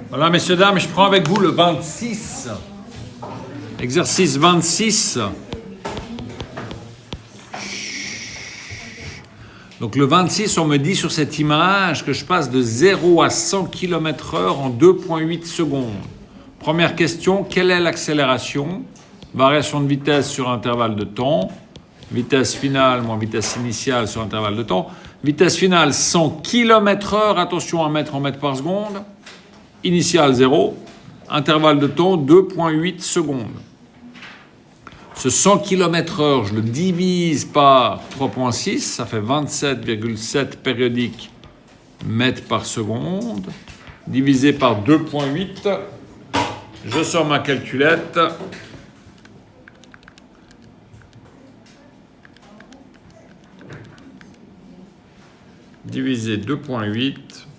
Voilà, messieurs, dames, je prends avec vous le 26. Exercice 26. Donc le 26, on me dit sur cette image que je passe de 0 à 100 km/h en 2,8 secondes. Première question, quelle est l'accélération? Variation de vitesse sur intervalle de temps. Vitesse finale moins vitesse initiale sur intervalle de temps. Vitesse finale 100 km/h, attention à mettre en mètres par seconde. Initiale 0. Intervalle de temps 2,8 secondes. Ce 100 km/h, je le divise par 3,6, ça fait 27,7 périodiques mètres par seconde. Divisé par 2,8, je sors ma calculette. Divisé 2,8,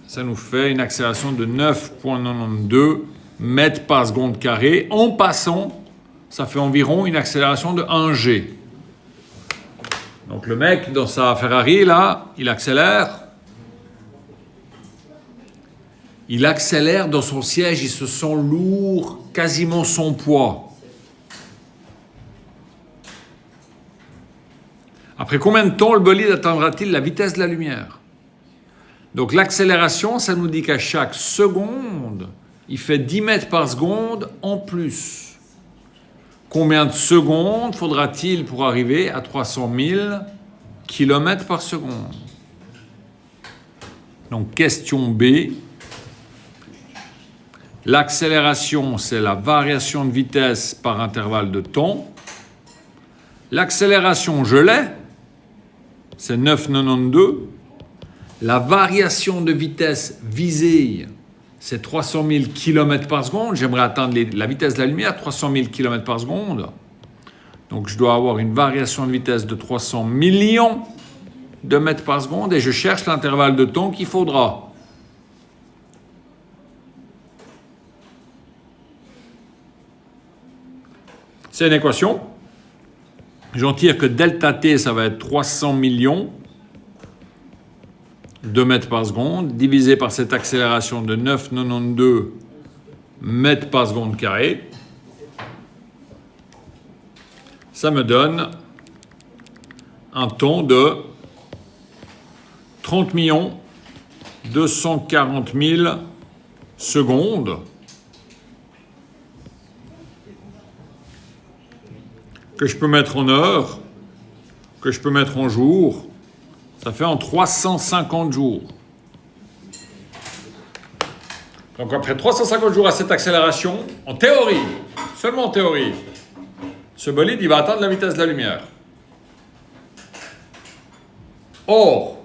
ça nous fait une accélération de 9,92 mètres par seconde carré. En passant, ça fait environ une accélération de 1 G. Donc le mec, dans sa Ferrari, là, il accélère. Il accélère dans son siège, il se sent lourd, quasiment son poids. Après combien de temps le bolide atteindra-t-il la vitesse de la lumière? Donc l'accélération, ça nous dit qu'à chaque seconde, il fait 10 mètres par seconde en plus. Combien de secondes faudra-t-il pour arriver à 300 000 km par seconde? Donc question B. L'accélération, c'est la variation de vitesse par intervalle de temps. L'accélération, je l'ai. C'est 9,92. La variation de vitesse visée, c'est 300 000 km par seconde. J'aimerais atteindre la vitesse de la lumière, 300 000 km par seconde. Donc, je dois avoir une variation de vitesse de 300 millions de mètres par seconde et je cherche l'intervalle de temps qu'il faudra. C'est une équation. J'en tire que delta T, ça va être 300 millions de mètres par seconde, divisé par cette accélération de 9,92 mètres par seconde carré. Ça me donne un temps de 30 240 000 secondes que je peux mettre en heures, que je peux mettre en jours. Ça fait en 350 jours. Donc après 350 jours à cette accélération, en théorie, seulement en théorie, ce bolide, il va atteindre la vitesse de la lumière. Or,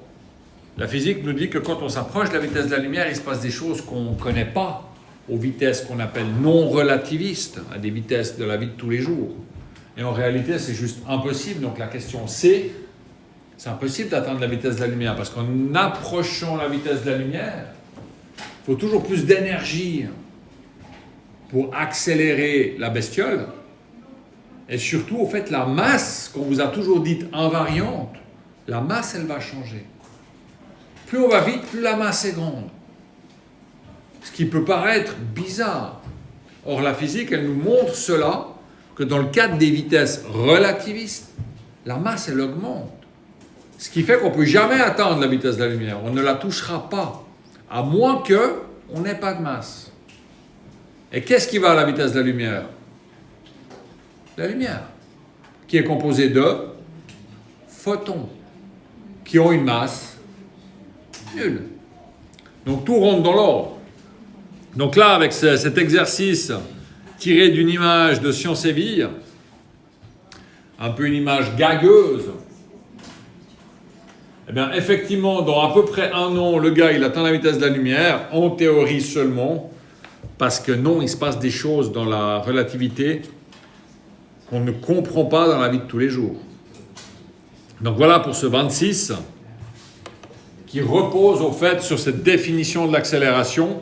la physique nous dit que quand on s'approche de la vitesse de la lumière, il se passe des choses qu'on ne connaît pas aux vitesses qu'on appelle non relativistes, à des vitesses de la vie de tous les jours. Et en réalité, c'est juste impossible. Donc la question C, c'est impossible d'atteindre la vitesse de la lumière parce qu'en approchant la vitesse de la lumière, il faut toujours plus d'énergie pour accélérer la bestiole. Et surtout, au fait, la masse, qu'on vous a toujours dite invariante, la masse, elle va changer. Plus on va vite, plus la masse est grande. Ce qui peut paraître bizarre. Or, la physique, elle nous montre cela, que dans le cadre des vitesses relativistes, la masse, elle augmente. Ce qui fait qu'on ne peut jamais atteindre la vitesse de la lumière. On ne la touchera pas, à moins qu'on n'ait pas de masse. Et qu'est-ce qui va à la vitesse de la lumière? La lumière, qui est composée de photons, qui ont une masse nulle. Donc tout rentre dans l'ordre. Donc là, avec cet exercice tiré d'une image de Sciences et Vie, un peu une image gagueuse, eh bien, effectivement, dans à peu près 1 an, le gars, il atteint la vitesse de la lumière, en théorie seulement, parce que non, il se passe des choses dans la relativité qu'on ne comprend pas dans la vie de tous les jours. Donc voilà pour ce 26, qui repose au fait sur cette définition de l'accélération,